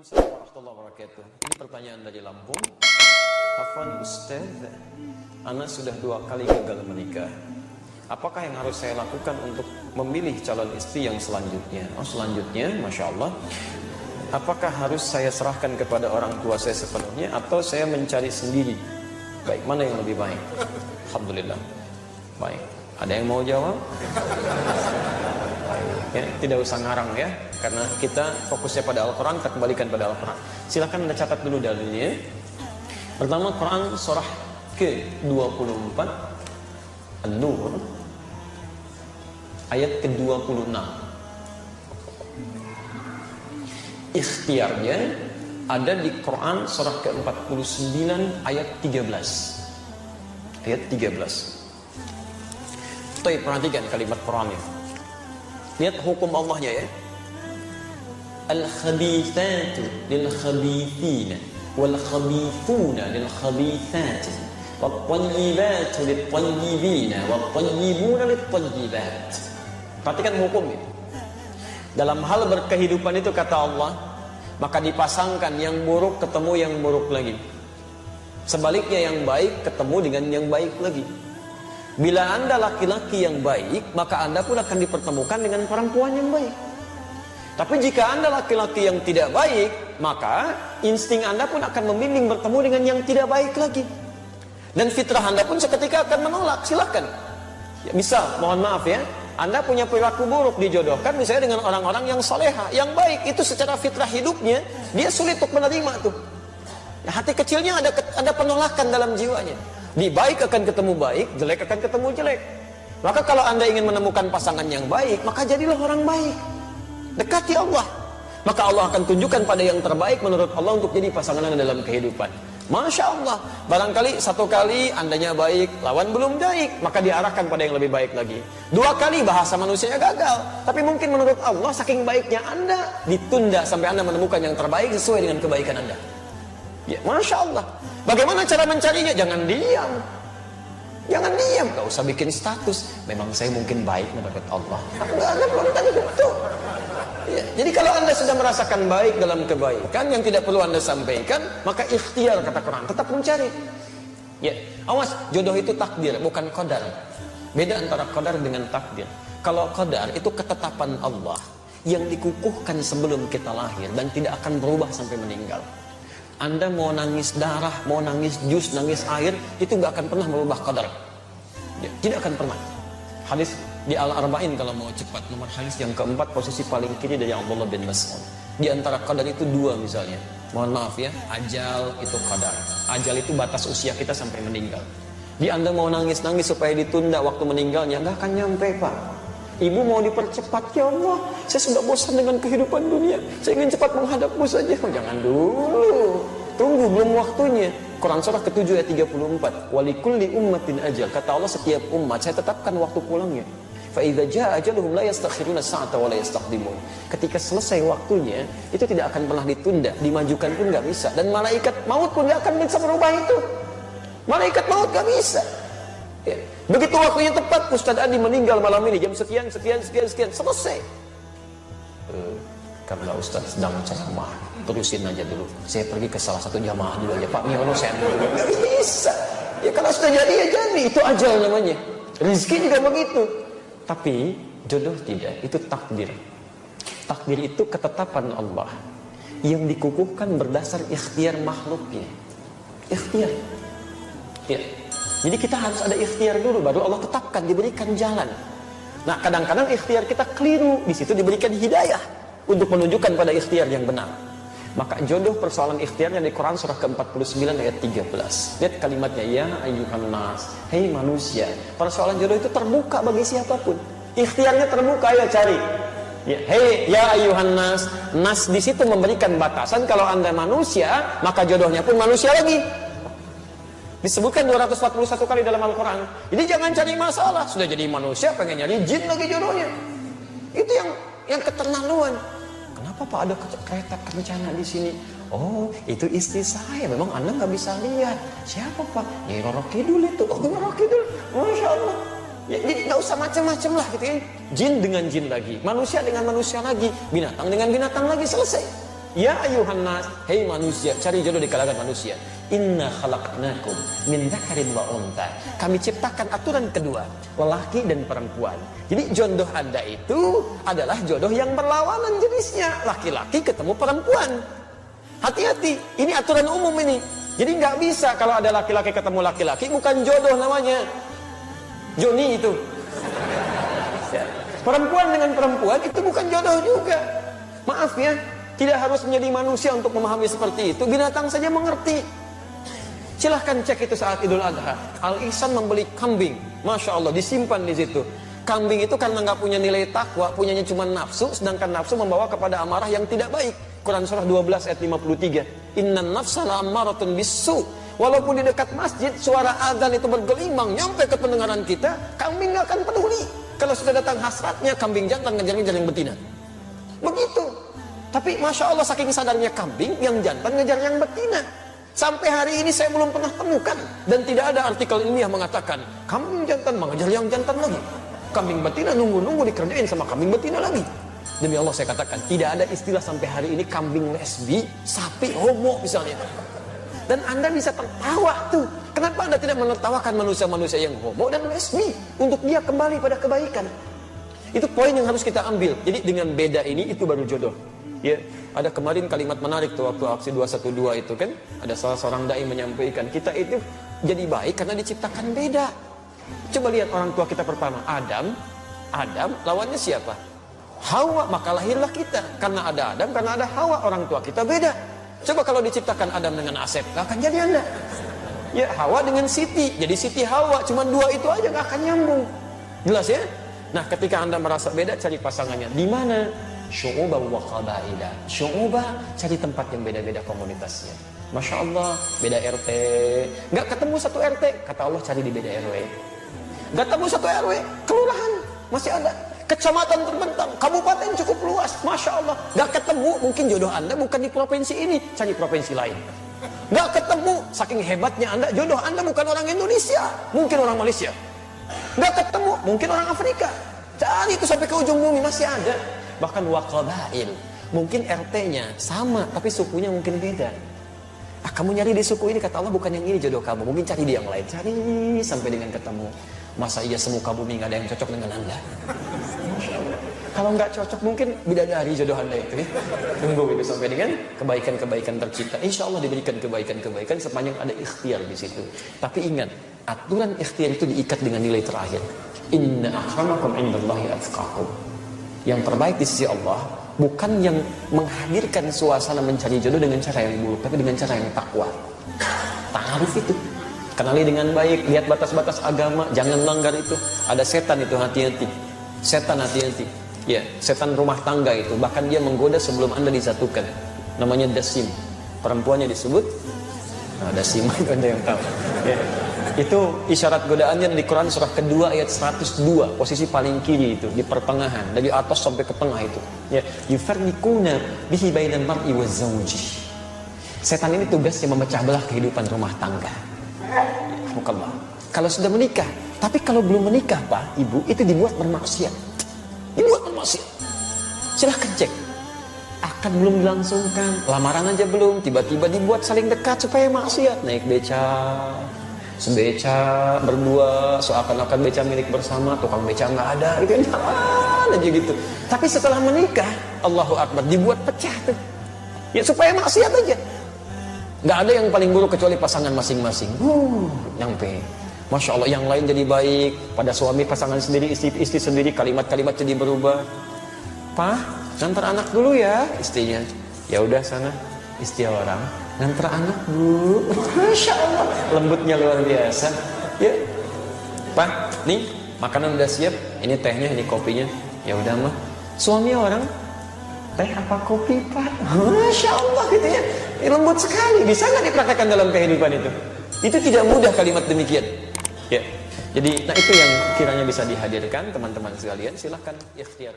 Assalamualaikum warahmatullahi wabarakatuh. Ini pertanyaan dari Lampung. Afwan Ustaz, Ana sudah 2 kali gagal menikah. Apakah yang harus saya lakukan untuk memilih calon istri yang selanjutnya? Selanjutnya, Masya Allah, apakah harus saya serahkan kepada orang tua saya sepenuhnya atau saya mencari sendiri? Baik, mana yang lebih baik? Alhamdulillah. Baik, ada yang mau jawab? Ya, tidak usah ngarang ya, karena kita fokusnya pada Al-Quran, kita kembalikan pada Al-Quran. Silahkan Anda catat dulu dalilnya. Pertama, Quran surah ke-24 An-Nur ayat ke-26. Ikhtiarnya ada di Quran surah ke-49 ayat 13. Ayat 13. Baik, perhatikan kalimat Qurannya. Lihat hukum Allahnya ya. Al-khabithatu lil-khabithina wal-khabithuna lil-khabithati wat-tayyibatu lit-tayyibina wat-tayyibuna lit-tayyibat. Perhatikan hukumnya. Dalam hal berkehidupan itu kata Allah, maka dipasangkan yang buruk ketemu yang buruk lagi. Sebaliknya yang baik ketemu dengan yang baik lagi. Bila Anda laki-laki yang baik, maka Anda pun akan dipertemukan dengan perempuan yang baik. Tapi jika Anda laki-laki yang tidak baik, maka insting Anda pun akan membimbing bertemu dengan yang tidak baik lagi. Dan fitrah Anda pun seketika akan menolak. Silakan. Ya, misal, mohon maaf ya, Anda punya perilaku buruk dijodohkan misalnya dengan orang-orang yang soleha, yang baik. Itu secara fitrah hidupnya, dia sulit untuk menerima tuh. Ya, hati kecilnya ada penolakan dalam jiwanya. Di baik akan ketemu baik, jelek akan ketemu jelek. Maka kalau Anda ingin menemukan pasangan yang baik, maka jadilah orang baik. Dekati Allah. Maka Allah akan tunjukkan pada yang terbaik menurut Allah untuk jadi pasangan Anda dalam kehidupan. Masya Allah. Barangkali 1 kali Andanya baik, lawan belum baik, maka diarahkan pada yang lebih baik lagi. 2 kali bahasa manusianya gagal, tapi mungkin menurut Allah saking baiknya Anda, ditunda sampai Anda menemukan yang terbaik sesuai dengan kebaikan Anda. Ya, Masya Allah. Bagaimana cara mencarinya? Jangan diam. Jangan diam. Gak usah bikin status. Memang saya mungkin baik menurut Allah. Anda belum tentu. Ya, jadi kalau Anda sudah merasakan baik dalam kebaikan yang tidak perlu Anda sampaikan, maka ikhtiar kata Quran. Tetap mencari. Ya, awas, jodoh itu takdir, bukan qadar. Beda antara qadar dengan takdir. Kalau qadar itu ketetapan Allah yang dikukuhkan sebelum kita lahir dan tidak akan berubah sampai meninggal. Anda mau nangis darah, mau nangis jus, nangis air, itu gak akan pernah merubah qadar. Ya, tidak akan pernah. Hadis di Al-Arba'in kalau mau cepat, nomor hadis yang keempat, posisi paling kiri dari Abdullah bin Mas'ud. Di antara qadar itu 2 misalnya. Mohon maaf ya, ajal itu qadar. Ajal itu batas usia kita sampai meninggal. Di Anda mau nangis-nangis supaya ditunda waktu meninggalnya, gak akan nyampe Pak. Ibu mau dipercepat, ya Allah, saya sudah bosan dengan kehidupan dunia, saya ingin cepat menghadapmu saja. Jangan dulu, tunggu, belum waktunya. Quran surah ke-7 ayat 34. Walikulli ummatin ajal. Kata Allah, setiap umat saya tetapkan waktu pulangnya. Fa idza jaa ajaluhum la yastakhiruna sa'ata wa la yastaqdimun. Ketika selesai waktunya, itu tidak akan pernah ditunda, dimajukan pun enggak bisa, dan malaikat maut pun enggak akan bisa merubah itu. Malaikat maut enggak bisa. Ya. Begitu waktunya tepat, Ustaz Adi meninggal malam ini jam sekian, selesai. Karena Ustaz sedang ceramah, terusin aja dulu. Saya pergi ke salah satu jamaah dulu aja, Pak Miono saya nggak bisa. Ya kalau sudah jadi ya jadi, itu ajal namanya. Rizki juga begitu. Tapi jodoh tidak, itu takdir. Takdir itu ketetapan Allah yang dikukuhkan berdasar ikhtiar makhluknya. Ikhtiar. Ya. Jadi kita harus ada ikhtiar dulu, baru Allah tetapkan, diberikan jalan. Nah, kadang-kadang ikhtiar kita keliru, di situ diberikan hidayah untuk menunjukkan pada ikhtiar yang benar. Maka jodoh persoalan ikhtiarnya di Quran surah ke-49 ayat 13. Lihat kalimatnya, ya ayyuhan nas, hei manusia. Persoalan jodoh itu terbuka bagi siapapun. Ikhtiarnya terbuka, ayo cari. Ya, hei ya ayyuhan nas. Nas di situ memberikan batasan, kalau Anda manusia, maka jodohnya pun manusia lagi. Disebutkan 241 kali dalam Al-Quran. Jadi jangan cari masalah. Sudah jadi manusia pengen nyari jin lagi jodohnya. Itu yang keterlaluan. Kenapa Pak ada kereta kencana di sini? Oh, itu istri saya. Memang Anda nggak bisa lihat. Siapa Pak? Nyai Roro Kidul itu. Oh, Roro Kidul. Masya Allah. Ya, jadi nggak usah macam-macam lah gitu ya. Jin dengan jin lagi, manusia dengan manusia lagi, binatang dengan binatang lagi, selesai. Ya ayuhan nas, hei manusia, cari jodoh di kalangan manusia. Inna khalaqnakum min dzakarin wa untha. Kami ciptakan aturan kedua, lelaki dan perempuan. Jadi jodoh Anda itu adalah jodoh yang berlawanan jenisnya, laki-laki ketemu perempuan. Hati-hati, ini aturan umum ini. Jadi nggak bisa kalau ada laki-laki ketemu laki-laki, bukan jodoh namanya. Joni itu. Ya. Perempuan dengan perempuan itu bukan jodoh juga. Maaf ya. Tidak harus menjadi manusia untuk memahami seperti itu. Binatang saja mengerti. Silahkan cek itu saat Idul Adha. Al-Ihsan membeli kambing. Masya Allah, disimpan di situ. Kambing itu karena nggak punya nilai takwa, punyanya cuma nafsu, sedangkan nafsu membawa kepada amarah yang tidak baik. Quran surah 12 ayat 53. Innan nafsa la'ammaratun bisu. Walaupun di dekat masjid, suara adzan itu bergelimang, nyampe ke pendengaran kita, kambing nggak akan peduli. Kalau sudah datang hasratnya, kambing jantan ngejar-ngejar yang betina. Begitu. Tapi Masya Allah saking sadarnya kambing, yang jantan ngejar yang betina. Sampai hari ini saya belum pernah temukan. Dan tidak ada artikel ilmiah mengatakan kambing jantan mengejar yang jantan lagi. Kambing betina nunggu-nunggu dikerjain sama kambing betina lagi. Demi Allah saya katakan, tidak ada istilah sampai hari ini kambing lesbi, sapi homo misalnya. Dan Anda bisa tertawa tuh. Kenapa Anda tidak menertawakan manusia-manusia yang homo dan lesbi untuk dia kembali pada kebaikan? Itu poin yang harus kita ambil. Jadi dengan beda ini itu baru jodoh. Ya, ada kemarin kalimat menarik tuh waktu aksi 212 itu kan, ada salah seorang dai menyampaikan, kita itu jadi baik karena diciptakan beda. Coba lihat orang tua kita pertama, Adam lawannya siapa? Hawa, maka lahirlah kita. Karena ada Adam, karena ada Hawa, orang tua kita beda. Coba kalau diciptakan Adam dengan Asep, gak akan jadi Anda. Ya, Hawa dengan Siti, jadi Siti Hawa, cuma dua itu aja gak akan nyambung. Jelas ya? Nah, ketika Anda merasa beda, cari pasangannya. Di mana? Syu'ubah wa qabaila. Syu'ubah, cari tempat yang beda-beda komunitasnya. Masya Allah, beda RT. Gak ketemu satu RT, kata Allah cari di beda RW. Gak ketemu satu RW, kelurahan, masih ada. Kecamatan terbentang, kabupaten cukup luas, Masya Allah. Gak ketemu, mungkin jodoh Anda bukan di provinsi ini, cari provinsi lain. Gak ketemu, saking hebatnya Anda, jodoh Anda bukan orang Indonesia, mungkin orang Malaysia. Gak ketemu, mungkin orang Afrika. Cari itu sampai ke ujung bumi, masih ada. Bahkan waqabail, mungkin RT-nya sama tapi sukunya mungkin beda. Kamu nyari di suku ini, kata Allah bukan yang ini jodoh kamu, mungkin cari di yang lain, cari sampai dengan ketemu. Masa iya semuka bumi nggak ada yang cocok dengan Anda? Masya Allah. Kalau nggak cocok mungkin bidadari jodoh Anda itu ya. Tunggu itu sampai dengan kebaikan-kebaikan tercipta. Insya Allah diberikan kebaikan-kebaikan sepanjang ada ikhtiar di situ. Tapi ingat, aturan ikhtiar itu diikat dengan nilai terakhir. Inna akramakum indallahi atqakum. Yang terbaik di sisi Allah bukan yang menghadirkan suasana mencari jodoh dengan cara yang buruk, tapi dengan cara yang takwa. Ta'aruf itu, kenali dengan baik, lihat batas-batas agama, jangan langgar itu. Ada setan itu, hati-hati. Setan hati-hati. Ya, setan rumah tangga itu, bahkan dia menggoda sebelum Anda disatukan. Namanya dasim. Perempuannya disebut dasim, itu Anda yang tahu. Ya. Itu isyarat godaannya di Quran surah kedua ayat 102, posisi paling kiri itu, di pertengahan, dari atas sampai ke tengah itu. Ya, yufarriquna bihi bainal mar'i waz zawji. Setan ini tugasnya memecah belah kehidupan rumah tangga. Alhamdulillah. Kalau sudah menikah, tapi kalau belum menikah, Pak, Ibu, itu dibuat bermaksiat. Dibuat bermaksiat. Silahkan cek. Akad belum dilangsungkan, lamaran aja belum, tiba-tiba dibuat saling dekat supaya maksiat, naik beca. Sebeca berdua, seakan-akan beca milik bersama, tukang beca nggak ada, itu jalan aja gitu. Tapi setelah menikah, Allahu Akbar, dibuat pecah tuh. Ya supaya maksiat aja. Nggak ada yang paling buruk kecuali pasangan masing-masing. Nyampe. Masya Allah, yang lain jadi baik. Pada suami, pasangan sendiri, istri sendiri, kalimat-kalimat jadi berubah. Pak, ngantar anak dulu ya, istrinya. Ya udah sana, istri orang. Ngantar anak Bu, Masya Allah, lembutnya luar biasa. Ya, Pak, nih makanan udah siap, ini tehnya, ini kopinya. Ya udah mah, suami orang, teh apa kopi Pak? Masya Allah gitu ya, lembut sekali. Bisa nggak dipraktekkan dalam kehidupan itu? Itu tidak mudah kalimat demikian. Ya, jadi nah itu yang kiranya bisa dihadirkan teman-teman sekalian. Silahkan ikhtiar.